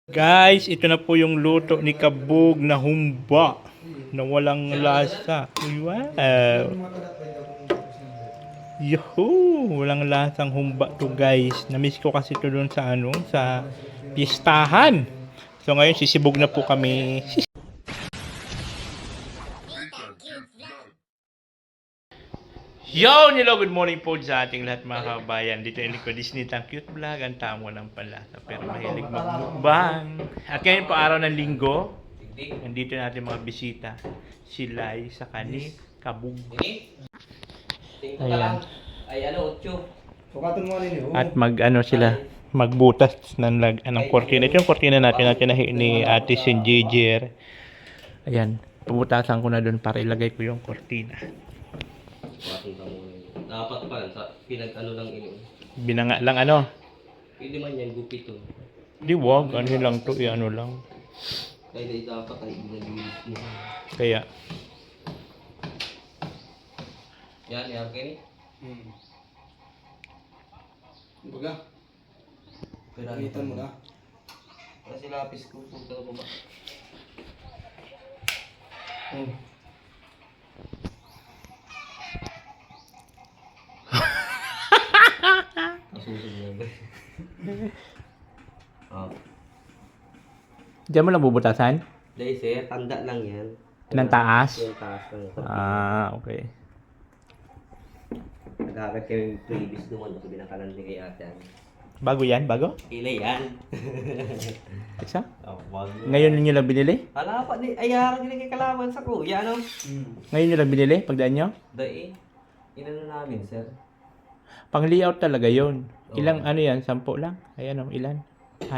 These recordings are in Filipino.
Guys, ito na po yung luto ni Kabog na humba na walang lasa. Wow! Yuhuu! Walang lasang humba to guys. Namiss ko kasi ito doon sa sa pistahan. So ngayon sisibog na po kami. Yo! Hello! Good morning po sa ating lahat mga kabayan. Dito yung likod Disney Tang Cute Vlog. Ang tamo ng palasa. Pero mahilig magmukbang. At ngayon po araw ng linggo. Nandito natin mga bisita. Si Lai sa kani Kabog. Ayan. At sila magbutas ng kortina. Ito yung kortina natin ni Ate Sinjijer. Ayan. Pabutasan ko na doon para ilagay ko yung kortina. Dapat pa sa lang ini. Binanga lang Pwede man yan gupit to. Di wag, lang to, lang. Kaya dapat ay ginagilid mo. Kaya. Yan kini. Baga. Pirahitan mo na. Kasi lapis ko punta ko ba. Diyan mo lang bubutasan? Dahil sir, tanda lang yan. Ng taas? Yung taas lang. Okay. Nagkakad kami previous naman. Sabi na kanan ni kay ate. Bago yan? Bago? Ilay yan. Isa? Bago. Ngayon nyo lang binili? Hala pa, ayaran nila kay kalaban sa kuya, no? Ngayon nyo lang binili? Pagdaan nyo? Dahil, inano namin, sir. Pang layout talaga yon. Ilang yan? 10 lang? Ayan ilan? 6?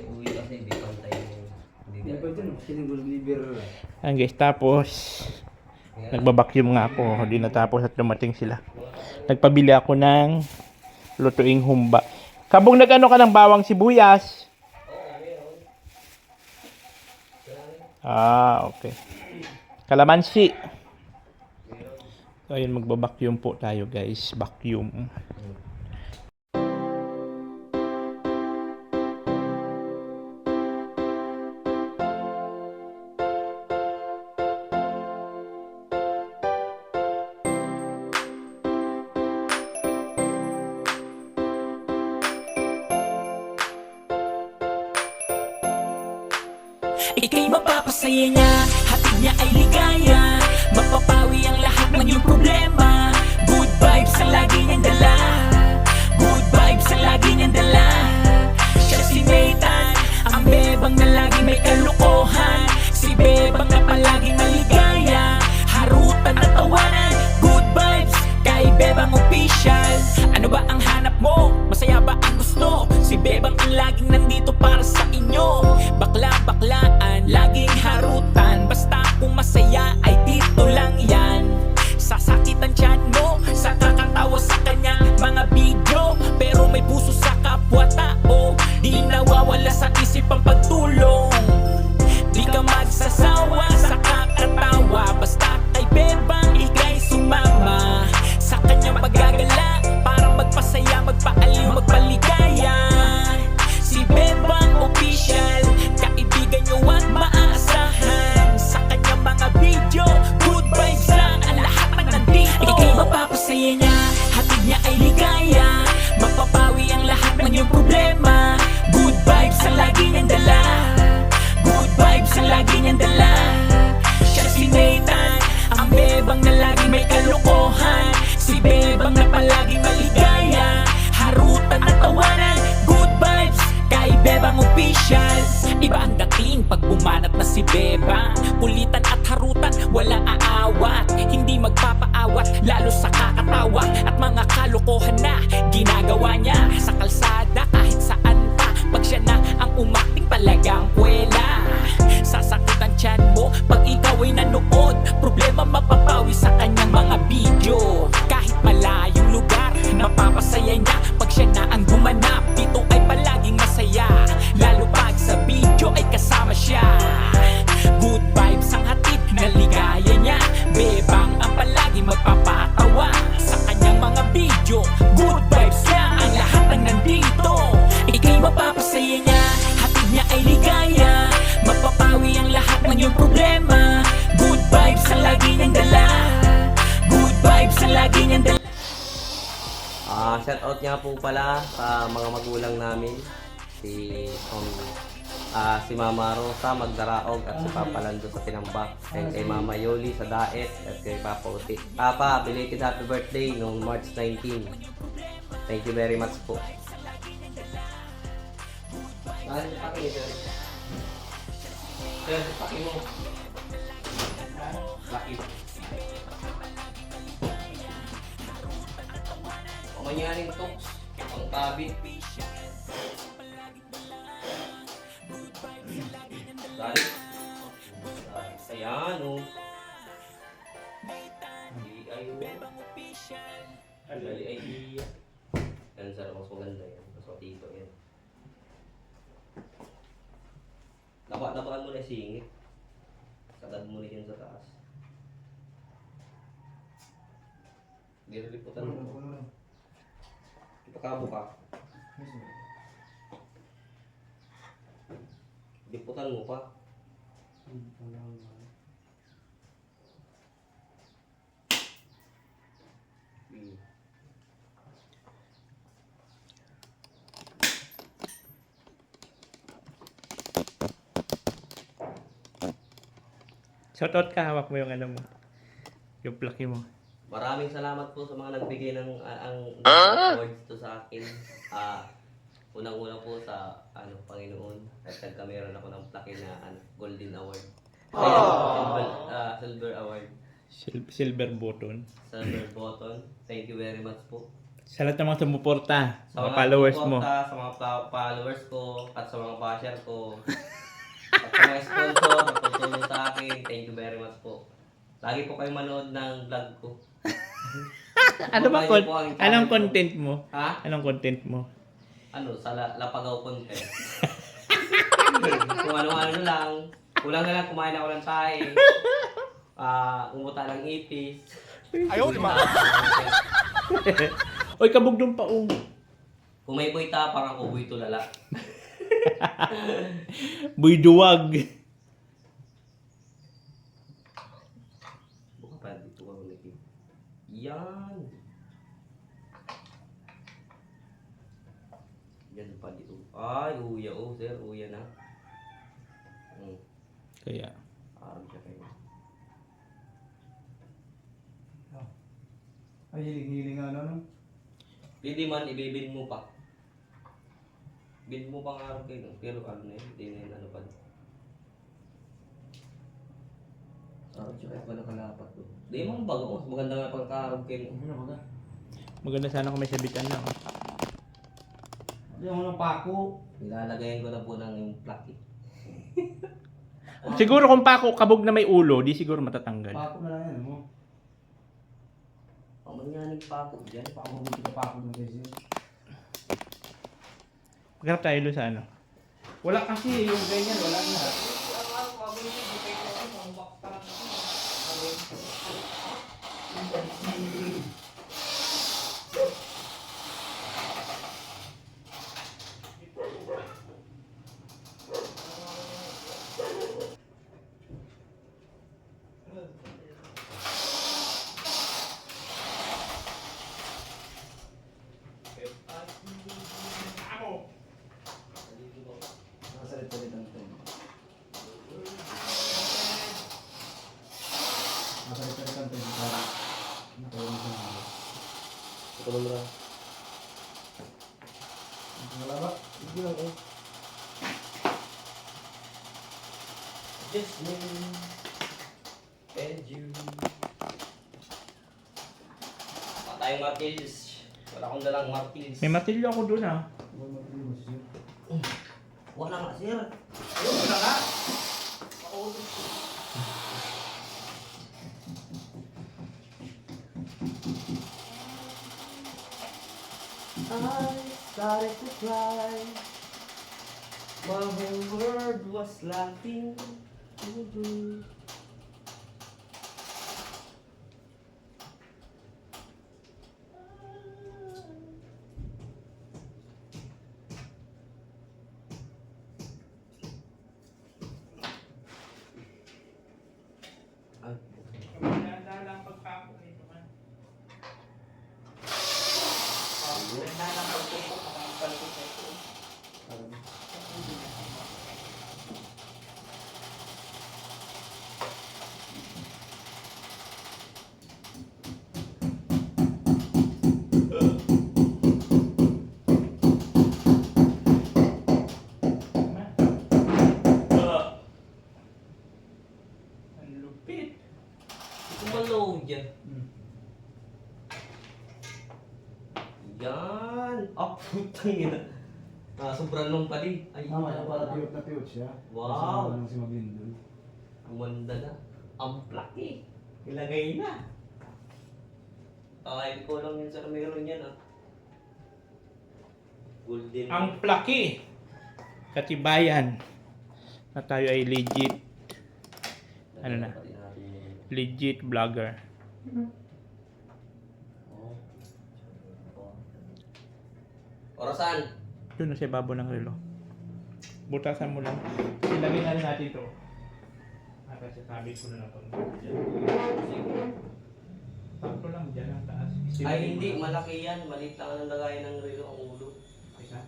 Uwi kasi hindi pantay yung... Hindi pa ito, no? Sinigol liver. Ayan guys, tapos nagbabacuum nga ako. Hindi natapos at dumating sila. Nagpabili ako ng lutuing humba. Kabog ka ng bawang sibuyas? Okay. Kalamansi. So, ayun, magbabacuum po tayo guys. Vacuum. Ika'y mapapasaya niya, hatid niya ay ligaya. Mapapawi ang lahat ng iyong problema. Good vibes ang lagi niyang dala. Good vibes ang lagi niyang dala. Siya si Nathan, ang bebang na lagi may kalukuhan. Si bebang na palaging maligaya. Harutan at tawanan, good vibes kay bebang official. Ano ba ang hanap mo? Masaya ba ang gusto? Si bebang ang laging nandito para sa inyo. Bakla-baklaan, laging harutan. Basta kung masaya ay dito lang yan. Sasakitan tiyan mo sa kakatawa sa kanya mga video. Pero may puso sa kapwa-tao. Di nawawala sa isip ang pagtulong. Di ka magsasawa sa kakatawa. Basta kay bebang ika'y sumama sa kanyang paggagala para magpasaya, magpaaliw, magpaligaya. Si bebang official, kaibigan nyo at maaasahan. Sa kanyang mga video, good vibes lang ang lahat ng nandito. Ika'y mapapasaya niya, hatid niya ay ligaya. Mapapawi ang lahat ng iyong problema. Good vibes ang lagi niyang dala. Good vibes ang lagi niyang dala. Siya si Nathan, ang bebang na lagi may kalukuhan. Si bebang na palaging maligaya. Harutan at tawanan, good vibes kay bebang official. Iba ang dating pag bumanat na si bebang. Kulitan at harutan, wala aawat. Hindi magpapaawat, lalo sa kakatawa. At mga kalokohan na ginagawa niya sa kalsada kahit saan Shoutout nga po pala sa mga magulang namin. Si Mama Rosa Magdaraog at si Papa Lando sa Tinambak. And kay Mama Yoli sa Daet at kay Papa Uti. Papa, belated happy birthday noong March 19. Thank you very much po. Sir, paki mo. Paki. Manyaring toks, ang tabi. Dali. Ayan, oh. Dali ay, dali ay iya. Yan, sir, mas maganda yan. Mas matito yan. Labaan mo na yung singit. Sagad mo na yan sa taas. Nililiputan mo. Pakabo ka. Liputan mo pa. Shoutout ka, hawak mo yung ano mo. Yung plaki mo. Maraming salamat po sa mga nagbigay ng awards to sa akin. Unang-una po sa Panginoon. At nagkameron ako ng plaque na Golden Award. Silver Award. Silver button. Silver button. Thank you very much po. Sa lahat ng mga sumuporta, Sa mga followers mo. Sa mga followers ko at sa mga basher ko. At sa mga sponsor na tutulong sa akin. Thank you very much po. Lagi po kayong manood ng vlog ko. Ano ba anong content mo? Ha? Anong content mo? Sa Lapagaw content. Kung ano-ano lang. Kulang na lang kumain ako ng tae. Umuta ng ipis. Ayaw, lima. Oy, kabugdong pa Kung may boy tapang ako, boy tulala. Buy duwag. Buka pa, dito ka ulit. Yan. Yan pa dito. Ay, uya sir. Uya na. Kaya. Aram siya kayo. Ay, hiling-hiling no? Hindi man, ibibin mo pa. Bin mo pang araw kayo. Pero hindi na yun pa. Aram siya kayo pa nakalapat doon. Di mo bago. Maganda nga pang kaarap kayo. Maganda sana kung may sabitan lang. Hindi ako ng pako. Nilalagayan ko na po ng yung plaque. Siguro kung pa ako kabog na may ulo, di siguro matatanggal. Pako na lang yan, mo. Manyanig pa ako dyan. Pako dito ka pako ng kasi. Maghanap tayo doon sa ano. Wala kasi, yung ganyan, wala na. Nakasalit-salit ang ito. Nakasalit-salit ang ito. Nakawin sa mga. Ito mo na. Wala ba? Hindi lang eh. Just me and you. Patayong martils. Wala akong dalang martils. May matilyo ako doon ah. Wala nga sir. Ayun, wala ka. I started to cry. My whole world was laughing. Tangina. Sobrang long pa din. Ay, Mamaya para piyot na piyot siya. Wow. Kasi si Maglindol. Gumanda na. Ang plaki. Ilagay na. Ay, ko lang yun sir. Meron yan ah. Golden. Ang plaki. Katibayan na tayo ay legit. Ano na? Legit vlogger. Orasan. Yun na sa babo ng relo. Butasan mo lang. Ilagay na rin natin ito. At sasabi ko na lang pag sakto lang dyan ang taas. Ay, hindi. Malaki yan. Maliit lang ang lagayan ng relo ang ulo. Isa?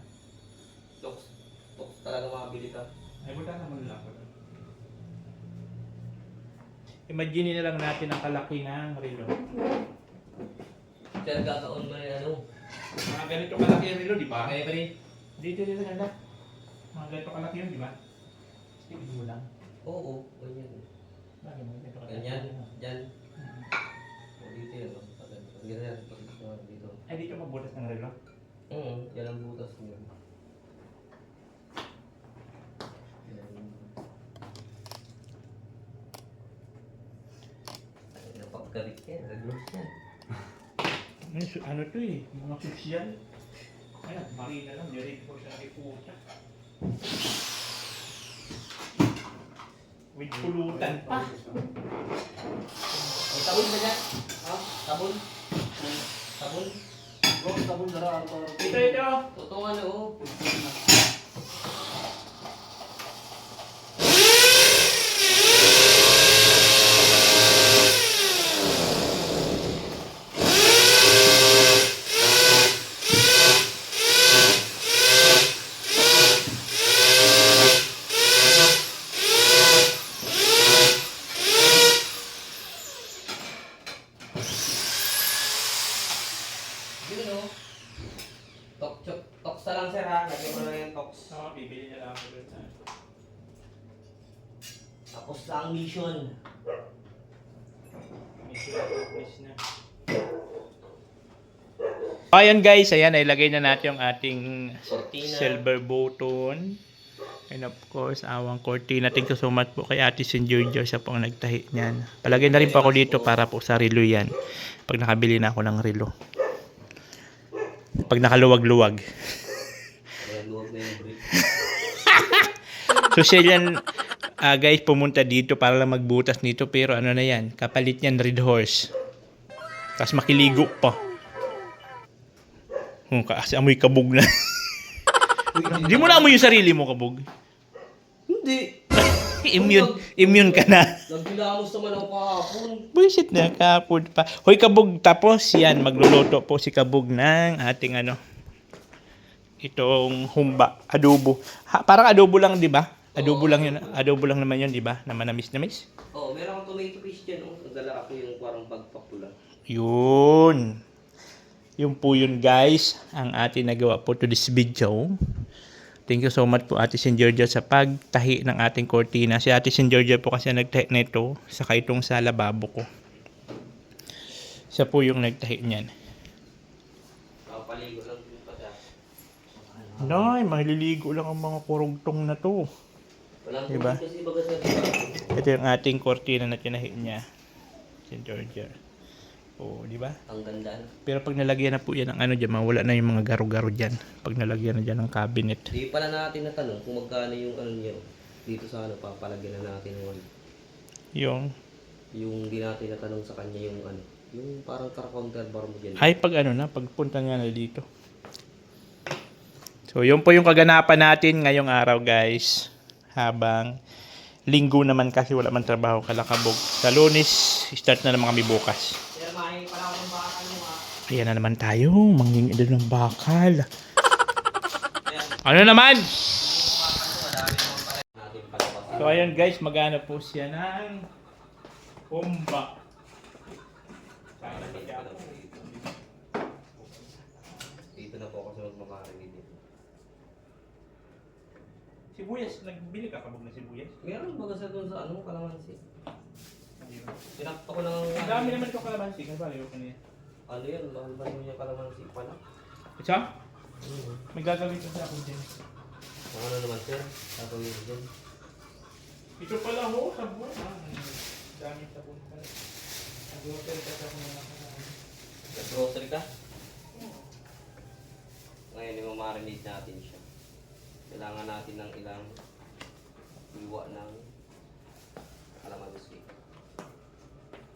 Toks talaga makabili ka. Ay, butasan mo lang. Imagine na lang natin ang kalaki ng relo. Kaya gagaon mo rin ano. Mga ganito kalaki ang relo, di ba? Okay, pre. Dito ganda. Mga ganito kalaki yun, di ba? Tignan mo lang. Oo, ganyan. Bakit mo ganito kalaki? Ganyan. Diyan. O dito yun. Ganyan. Dito. Ay, dito magbutas ng relo. Yan ang butas mo. Napagkarit yan. Regular yan. Ano to eh, mga sosyal. Ayan, marina lang, direct po siya nakiputa. With pulutan pa. Ay, sabon ba dyan? Ha? Sabon? Sabon? Bro, sabon dara ano para. Ito. Totoo nga no. Yun no. Toks na lang sir ha. Lagyan mo na lang yung toks. Oo, bibili na lang ako doon sa... Tapos na ang mission. na. Ayan guys, ayan, ilagay na natin yung ating Cortina. silver button. And of course, awang cortina. Thank you so much po kay Ate St. Giorgio. Siya po ang nagtahi niyan. Palagay na rin po ako dito para po sa relo yan. Pag nakabili na ako ng relo. Pag nakaluwag-luwag. Ayan, luwag na yung brick. So siya yan, guys, pumunta dito para lang magbutas nito. Pero ano na yan, kapalit niyan Red Horse. Tapos makiligo pa. Kasi amoy kabog na. Hindi mo na amoy yung sarili mo, kabog. Hindi. Immune ka na. Nagbilamos naman ako kahapon. Buisit na, kapod pa. Hoy, kabog, tapos yan, magluluto po si kabog ng ating itong humba, adobo. Parang adobo lang, di ba? Adobo lang yun. Adobo lang naman yun, di ba? Na manamis-namis. Oo, meron akong tomato paste dyan. Nagdala ako yung parang pagpapula. Yun. Yun po yun, guys, ang ating nagawa po to this video. Thank you so much po Ate St. Giorgio sa pagtahi ng ating cortina. Si Ate St. Giorgio po kasi nagtahi nito, saka itong sa lababo ko. Siya po yung nagtahi niyan. Paligo lang din pa siya. Nay, maliligo lang ang mga kurugtong na to. Walang Diba? tubig kasi baga sa diba? Ito yung ating cortina na tinahi niya. St. Giorgio. Oo, di ba? Ang ganda na. Pero pag nalagyan na po yan ng dyan, mawala na yung mga garo-garo dyan. Pag nalagyan na dyan ng cabinet. Di pala natin natanong kung magkano yung niya. Dito sa papalagyan na natin yung Yung, di natin natanong sa kanya yung yung parang counter bar mo dyan. ay pag pagpunta nga na dito. So, yun po yung kaganapan natin ngayong araw, guys. Habang linggo naman kasi wala man trabaho kalakabog. Sa Lunes, start na naman kami bukas. Sir, mahingi pala ako ng bakal mo ha. Ayan na naman tayo, manghingi doon ng bakal. Ano naman? Natin palapas. So, ayun guys, magana po siya ng humba. Dito na po ako sa magmamarinig dito. Sibuyas, nagbili ka kabog na sibuyas? Meron baga sa doon sa kalamansi. Tinakto ko ng Ang dami naman itong kalamansi. Ano ba? Ayaw ko niya. Ano yan, mahal ba yung kalamansi pala? Isa? May gagawin kasi ako dyan. Ang ano naman sir? Gagawin ko dyan. Ito pala ho, sabon. Daming sabon pala. Nag-hotel kasi ako na nakaraan. Nag-grocery ka? Ngayon, i-marinate natin siya. Kailangan natin ng ilang iwa ng kalamansi.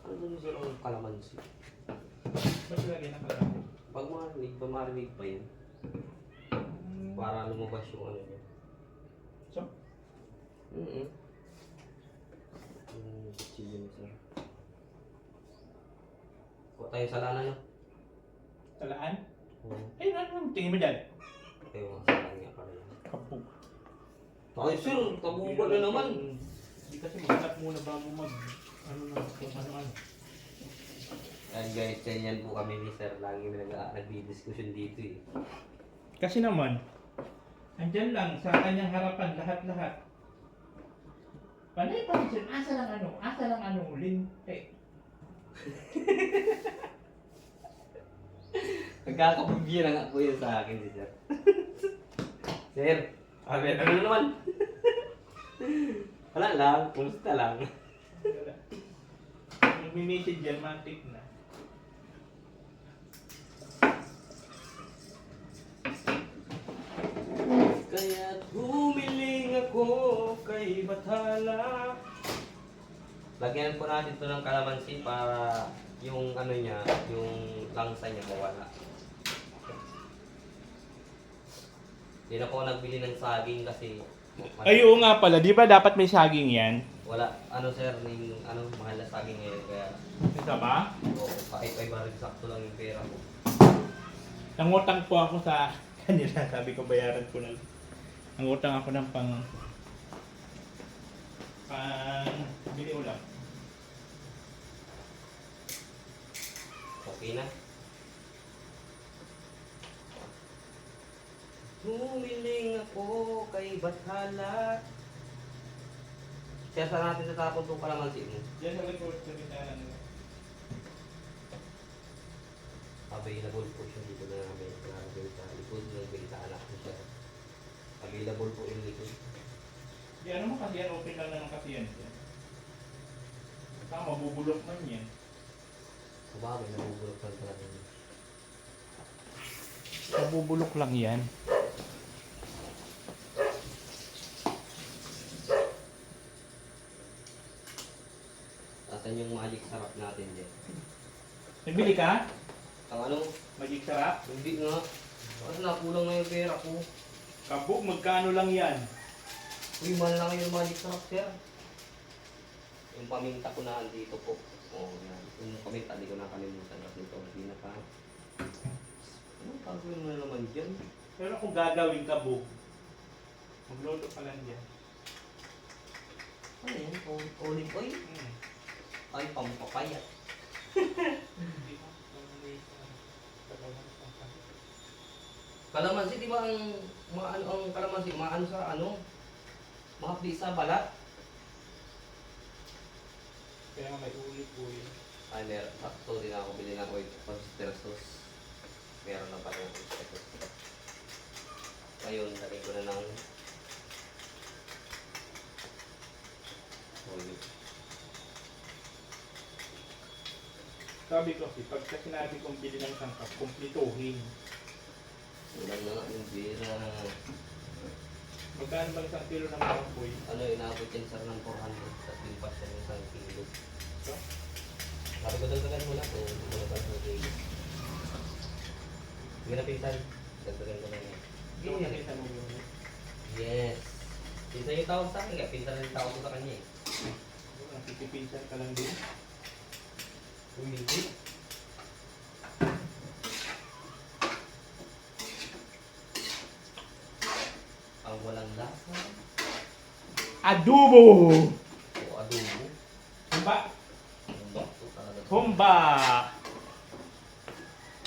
Ano dun sir ang kalamansi? Ba't lagyan ng kalaman? Pag marinate pa yun. Para lumabas yung ano niya. So? Chili sir. Kuha tayo sa lana no? Talaan? Oo. Ay, ano? Tingin mo dyan? Tayo mga salan nga pala yun. Kapug. Ay sir, tabugan na naman. Hindi kasi maghanap muna bago mag... Ano na, kung ano-ano. Ayan guys, ganyan po kami ni sir. Lagi nag-discussion dito eh. Kasi naman, andyan lang sa kanyang harapan lahat-lahat. Panay pa rin siya, asa lang ano, linte. Nagkakabugyan na nga po yun sa akin si sir. Sir, ano naman? Wala lang, kumusta lang. Nag-message yan, matik na. Kaya't humiling ako kay Bathala. Lagyan po natin ito ng kalamansi para yung ano niya, yung langsa niya mawala. Hindi na po ako nagbili ng saging kasi Ay, oo nga pala, di ba dapat may saging yan? wala, ano sir, yung ano, mahal na saging ngayon kaya Isa ba? kahit ay baril sakto lang yung pera ko. Nangutang po ako sa kanila, sabi ko bayaran ko na. Nangutang ako ng pang bili ulam. Okay na. Humiling ako kay Bathala. Kaya saan natin tatapon itong kalamansi mo? Diyan sa likod sa bintana nila. Available po siya dito na namin. Namin sa likod ng bintana ko siya. Available po yung likod. Di ano mo kasi yan, open lang naman kasi yan. Saka mabubulok man yan. Sabagay, nabubulok lang talaga yun. Mabubulok lang yan. Asan yung magic sarap natin dyan? Nagbili ka? Ang ano? Magic sarap? Hindi nga. Kasi nakulang na yung pera ko. Kabuk, magkano lang yan? Uy, mahal lang yung magic sarap, sir. Yung paminta ko na dito po. Oo, yan. Yung paminta, di ko nakalimutan kasi ito ang pinaka. Ano gagawin mo na naman dyan? Pero kung gagawin ka, Bug, magluto ka lang dyan. Ano yan? Olive oil? Ay, pampapayat. Kalamansi, di ba ang kalamansi, maano sa ano? Mahapdi sa balat? Kaya nga may ulit-ulit. Ay, meron. Sakto din ako bili ng oyster sauce. Meron na pala yung oyster sauce. Ngayon, lagay ko na ng olive. Sabi ko kasi, pagka sinabi kong bili ng sangkap, kumplituhin. Ulang na nga yung bira. Magkano ba isang kilo ng baboy? Ano, inabot yan sir ng 400 at yung pasya ng isang kilo. So, Sabi ko dagdagan mo lang kung wala ba sa kilo. Hindi na pinsan. Dagdagan ko na yan. hindi mo nakita mo yun. Yes. Pinsan yung tawag sa akin, kaya pinsan na yung tawag ko sa kanya eh. Nakikipinsan ka lang din. Hindi. Ang walang lasa. Adobo! O adobo. Humba! Ang bakto talaga. Humba!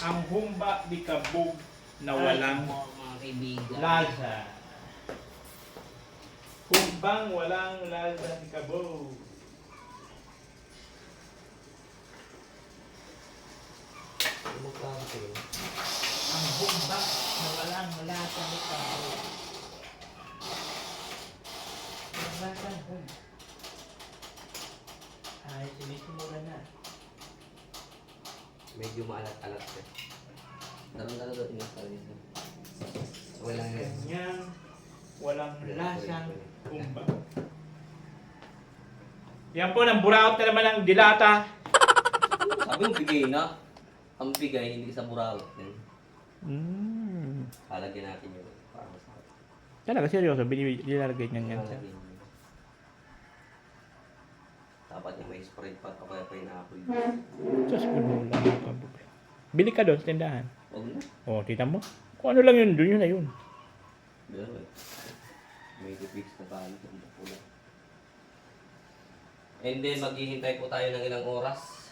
Ang humba di kabog na walang Mga kaibigan. lasa. Humbang walang lasa di kabog. Ano ka ito? Ang humba na walang lasa ni kabog. Ay, sinisimula na. Medyo maalat-alat eh. Daron-daron doon inasal dito. Walang Kanyang walang lasang kumba. Yan po, nang buraot na naman ang dilata. Sabi mo bigay na. Ang bigay, hindi sa buraot. Halagyan natin yun. Para masarap. Talaga, seryoso, nilalagay niyan yan. Halagyan yun. Dapat yung may spread pa o kaya pineapple. Diyos ko lang ang kabog. Bili ka doon sa tindahan. Huwag na. O, tita mo. Kung ano lang yun, doon yun na yun. Pero eh. May fix na balik ng pula. And then maghihintay po tayo ng ilang oras.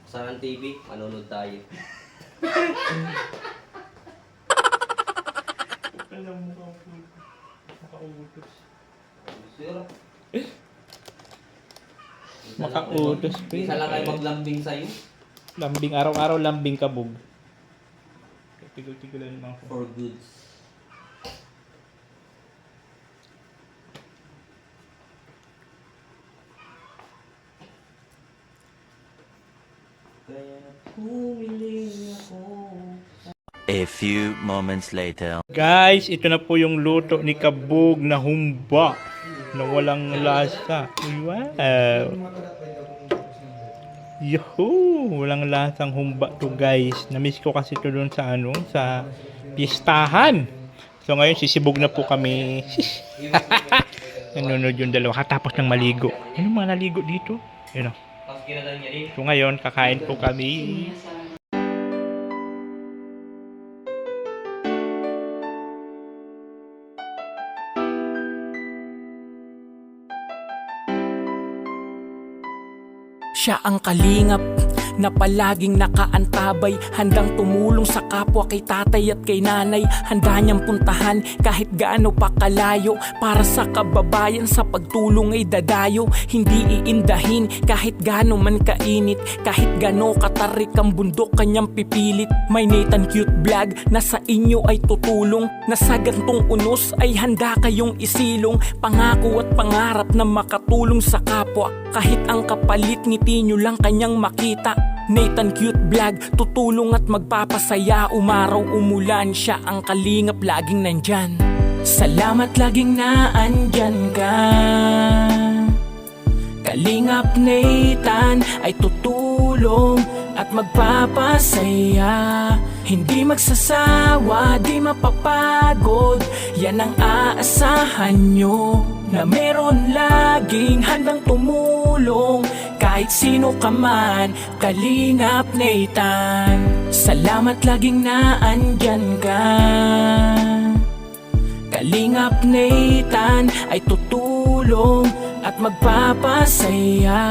Saan ang TV? Manonood tayo. Alam mo ka po. Makautos. Sir. Makautos pa yun. Isa lang kayo maglambing sa'yo. Lambing, araw-araw lambing kabog. Tigil-tigilan naman po. For goods. Kaya pumili ako. A few moments later. Guys, ito na po yung luto ni kabog na humba na walang lasa. Wow! Yuhuu! Walang lasang humba to guys. Na-miss ko kasi ito doon sa ano, sa pistahan. So ngayon sisibog na po kami. Nanonood yung dalawa katapos ng maligo. Ano mga naligo dito? Yun o. Tapos kinadal niya rin. So ngayon kakain po kami. Siya ang kalingap na palaging nakaantabay, handang tumulong sa kapwa kay tatay at kay nanay. Handa niyang puntahan kahit gaano pa kalayo, para sa kababayan sa pagtulong ay dadayo. Hindi iindahin kahit gaano man kainit, kahit gaano katarik ang bundok kanyang pipilit. May Nathan Cute Vlog na sa inyo ay tutulong, na sa gantong unos ay handa kayong isilong. Pangako at pangarap na makatulong sa kapwa, kahit ang kapalit ngiti nyo lang kanyang makita. Nathan Cute Vlog, tutulong at magpapasaya. Umaraw umulan, siya ang kalingap laging nandyan. Salamat laging naandyan ka. Kalingap Nathan ay tutulong at magpapasaya. Hindi magsasawa, di mapapagod, yan ang aasahan nyo, na meron laging handang tumulong kahit sino ka man. Kalingap Nathan, salamat laging naandyan ka. Kalingap Nathan ay tutulong at magpapasaya.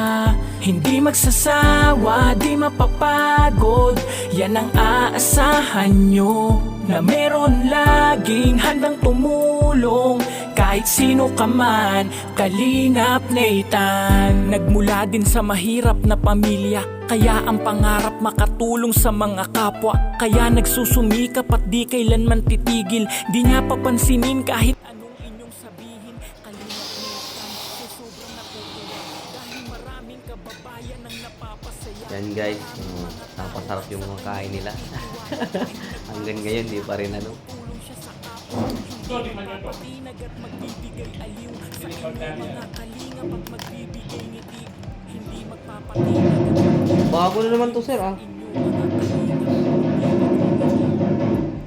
Hindi magsasawa, di mapapagod, yan ang aasahan nyo, na meron laging handang tumulong kahit sino ka man. Kalingap Nathan, nagmula din sa mahirap na pamilya, kaya ang pangarap makatulong sa mga kapwa. Kaya nagsusumikap at di kailanman titigil, di niya papansinin kahit anong inyong sabihin. Kalingap Nathan, sobrang natutuwa dahil maraming kababayan ang napapasaya. Yan guys, napasarap yung mga kain nila. Hanggang ngayon, di pa rin ano. Sorry, man ito. Patinag at magbibigay aliw sa inyong mga kalingap at magbibigay ngiti. Hindi magpapatinag. Bago na naman to sir ah.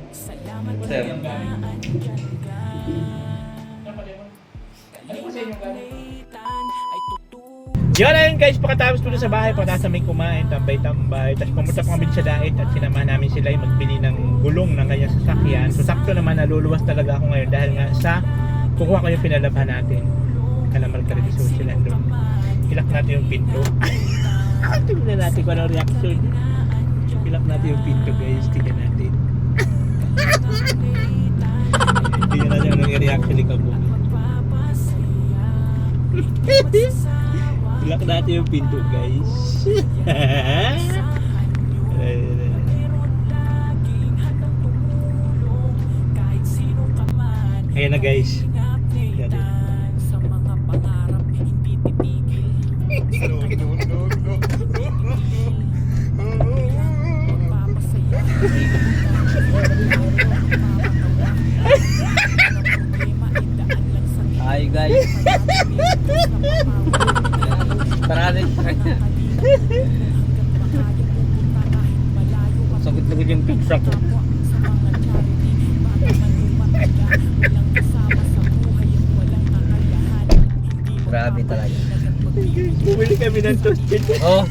Salamat Sir. na andyan ka. Nathan ay tutulong. Yan na yun guys, pagkatapos po sa bahay, pagkatapos namin kumain, tambay-tambay, tapos pumunta po kami sa daet at sinamahan namin sila yung magbili ng gulong ng kanyang sasakyan. So sakto naman, naluluwas talaga ako ngayon dahil nga sa kukuha ko yung pinalabhan natin. Kalamal ka rin sila doon. Hilak natin yung pinto. Tingnan natin kung ano reaction. Hilak natin yung pinto guys, tingnan natin. Tingnan natin anong reaction ni Kabog. Hilak natin yung pinto guys. Ayan na guys. Yan din. Sa mga pangarap hindi titigil. Hi guys. Parade sa kanya. Sakit-sakit yung pizza ko. Grabe talaga. Bumili kami ng toasted. Oh,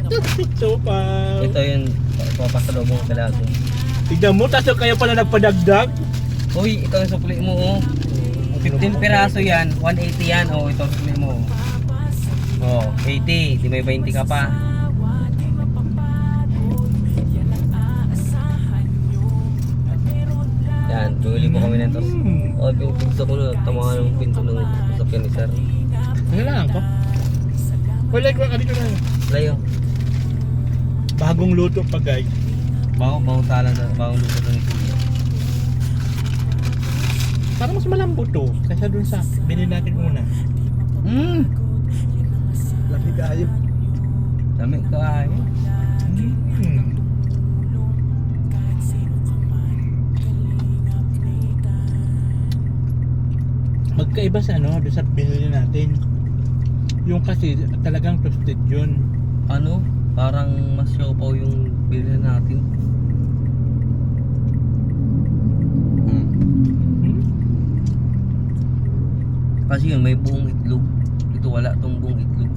Toasted sopa. ito yung papasalubong talaga. Tignan mo, taso kayo pala nagpadagdag. Uy, ito yung supli mo oh. 15 piraso yan, 180 yan. Oh, ito supli mo. Oh, 80. Di may 20 ka pa. Yan, bumili mo kami nito. Oh, gusto ko na tamaan ng pinto ng sasakyan ni sir. Kailangan ko. Wala ko ka dito na. Layo. Bagong luto pa guys. Bagong tala na, bagong luto ng kuya. Parang mas malambot to kaysa dun sa binili natin una. Laki kayo. Dami ka ay. Magkaiba sa ano, doon sa binili natin. Yung kasi talagang toasted yun. Ano? Parang mas siopaw yung bilhin natin. Kasi yun, may buong itlog. Ito wala tong buong itlog.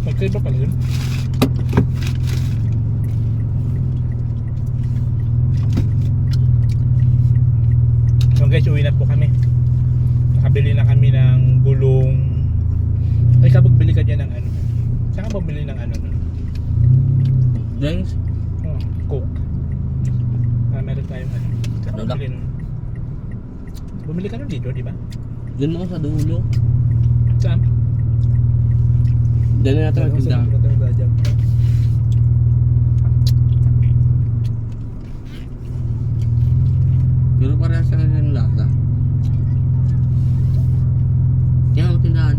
Magkaiba pala yun. So guys, uwi na po kami. Nakabili na kami ng gulong. Ay, kapag bili ka dyan ng ano? Saan ka bumili ng ano? Drinks? Oh, Coke. Meron tayong ano. Saan ka Ano lang? bumili nun? Bumili ka nun dito, di ba? Doon ako sa dulo. Saan? Doon na natin magtinda. Pero parehas sa ng lasa. Yan ang tindahan.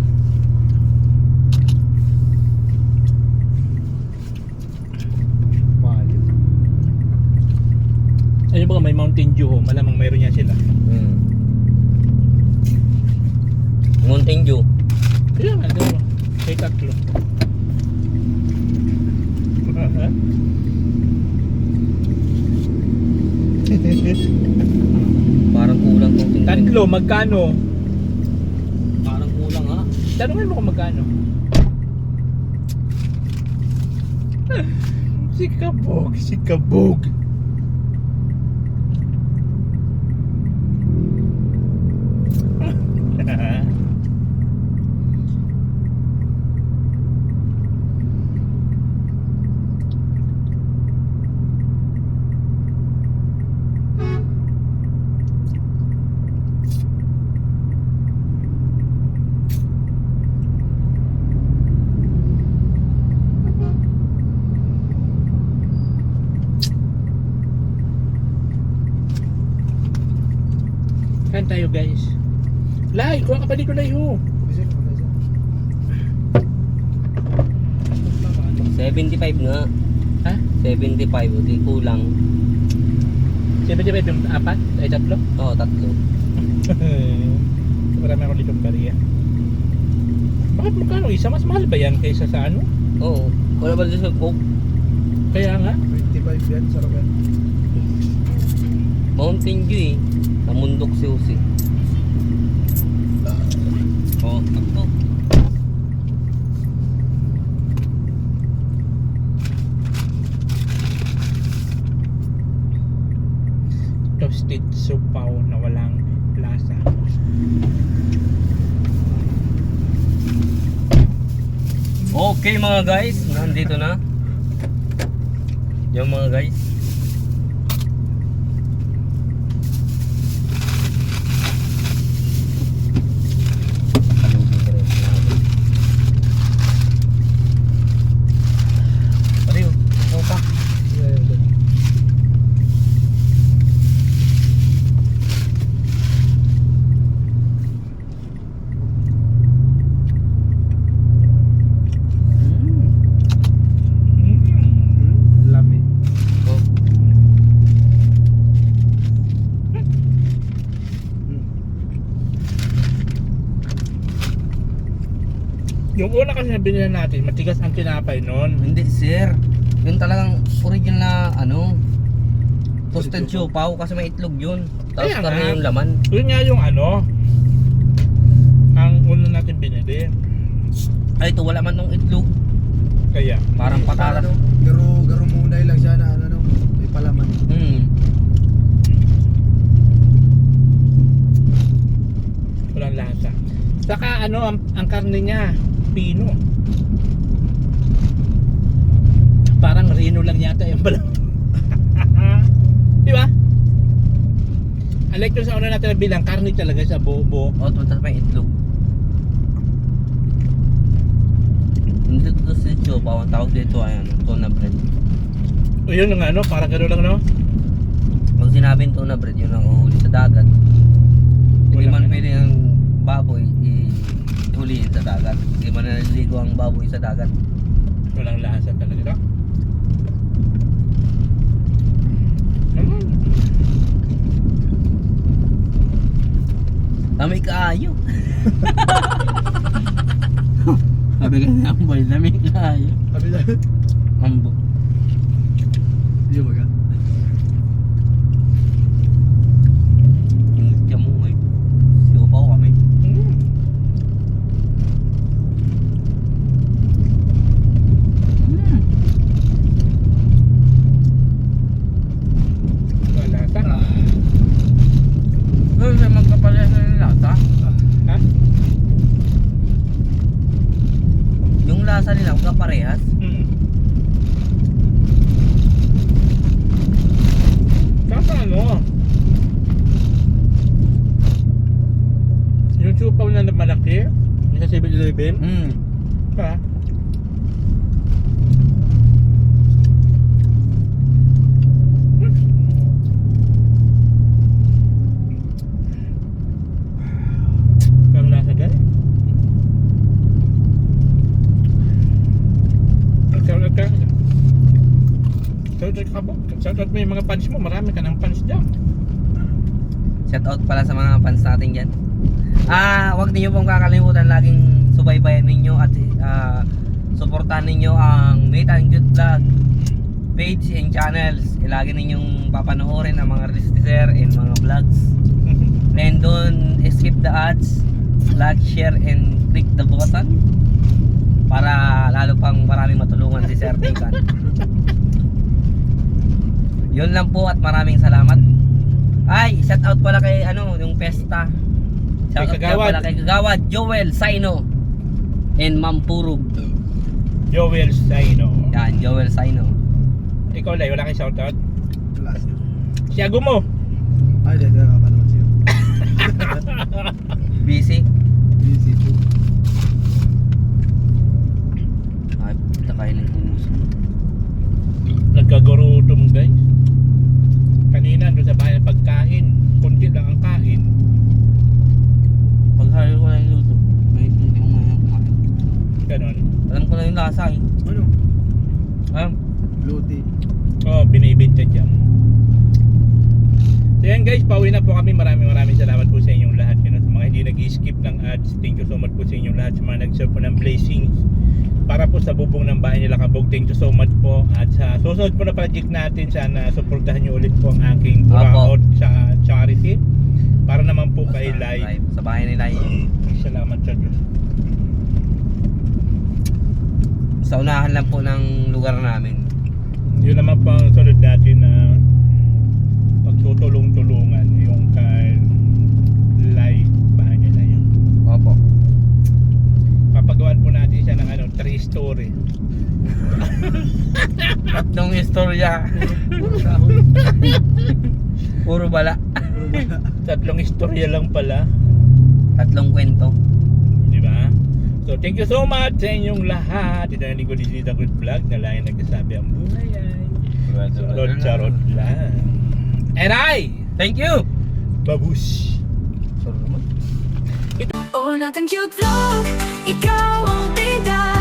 Mahal. Ayun ba may Mountain Dew ho? Malamang mayroon yan sila. Mountain Dew. Kaya nga, dalawa. Kay tatlo. Parang kulang tong tindahan. Tatlo, magkano? Parang kulang ha. Tanungin mo kung magkano. Si Kabog, si Kabog. Kain tayo guys. Lai, kuha ka pa dito Lai ho. 75 nga. Ha? 75, di kulang. 75 yung apat? Ay tatlo? Oo, tatlo. Marami ako dito bariya. Bakit magkano isa? Mas mahal ba yan kaysa sa ano? Oo. Wala ba dito sa Coke? Kaya nga. 25 yan, sarap yan. Mountain Dew eh. Namundok si Uzi. Oo, tatlo. Toasted sopaw na walang lasa. Okay mga guys, nandito na. Yung mga guys. Yung una kasi na binili natin, matigas ang tinapay noon. Hindi, sir. Yun talagang original na ano, toasted siopaw kasi may itlog yun. Tapos Kaya karne nga. yung laman. Yun nga yung ano, ang una natin binili. Ay, ito wala man tong itlog. Kaya, Parang patatas. Ano, garo munay lang siya na ano, may palaman. walang lasa. Saka ano, ang karne niya, pino. Parang rino lang yata yung pala. Di ba? Unlike yung sa una natin na bilang, karne talaga sa buo-buo. O, tapos may itlog. Hindi ito toasted siopaw. Ang tawag dito ay ano, tuna bread. O yun nga ano, parang gano'n lang no? Pag sinabing tuna bread, yun ang uhuli sa dagat. Hindi Walang man ano. pwede ang baboy ihulihin sa dagat. Hindi man naliligo ang baboy sa dagat. Walang lasa talaga. Dami kaayo. Sabi ka niya ang boy, dami kaayo. Sabi na, Ambo. di ba ka? Ingit ka mo eh. Siopaw kami. Walang lasa. Pero siya magkapalas ng lasa. Ha? Yung lasa nila magkaparehas. Saka ano? Yung chupaw na malaki, yung sa 7-Eleven, ha? Parang nasa gano'n. Shoutout ka. Shoutout ka ba? Shoutout mo yung mga fans mo. Marami ka ng fans dyan. Shout out pala sa mga fans natin dyan. Huwag niyo pong kakalimutan laging subaybayan ninyo at suportahan ninyo ang Meet and Cute Vlog page and channels. Lagi ninyong papanoorin ang mga releaser and mga vlogs. And don't skip the ads. Like, share, and click the button para lalo pang maraming matulungan si Sir Tikan. Yun lang po at maraming salamat. Ay, shout out pala kay ano, yung Pesta. Shout out Kay Kagawad. pala kay Kagawad, Joel Saino and Ma'am Purug. Joel Saino. Yan, Joel Saino. Ikaw lang, wala kang shoutout. Wala siya. Siyago mo. Ay, dahil nakapanood siya. Busy. Busy too. Ay, takain ng humus. Nagkagurutom guys. Kanina doon sa bahay ng pagkain, kunti lang ang kain. Pag sabi ko lang yung luto, hindi ko ngayon kumain. Ganon. Alam ko lang yung lasa eh. Ano? Alam, Blue tea. Oh, binibinta dyan. So yan guys, pauwi na po kami. Maraming salamat po sa inyong lahat. Sa mga hindi nag-skip ng ads, thank you so much po sa inyong lahat. Sa mga nag-serve po ng blessings para po sa bubong ng bahay nila Kabog, thank you so much po. At sa susunod po na project natin, sana suportahan nyo ulit po ang aking Buraot sa charity para naman po kay Lai. sa bahay ni Lai. Salamat sa Diyos. Sa unahan lang po ng lugar namin. Yun naman po ang sunod natin na pagtutulong-tulungan yung kay Lai, bahay niya Lai. Opo. Papagawan po natin siya ng 3-story. Tatlong istorya. Puro bala. 3 istorya lang pala. Tatlong kwento. Di ba? So thank you so much sa inyong lahat. Ito na ko Disnita Good Vlog na lang nagsasabi ang buhay ay charot lang. And I Thank you! babush. Sorry naman. Oh, natin cute vlog, ikaw ang bida.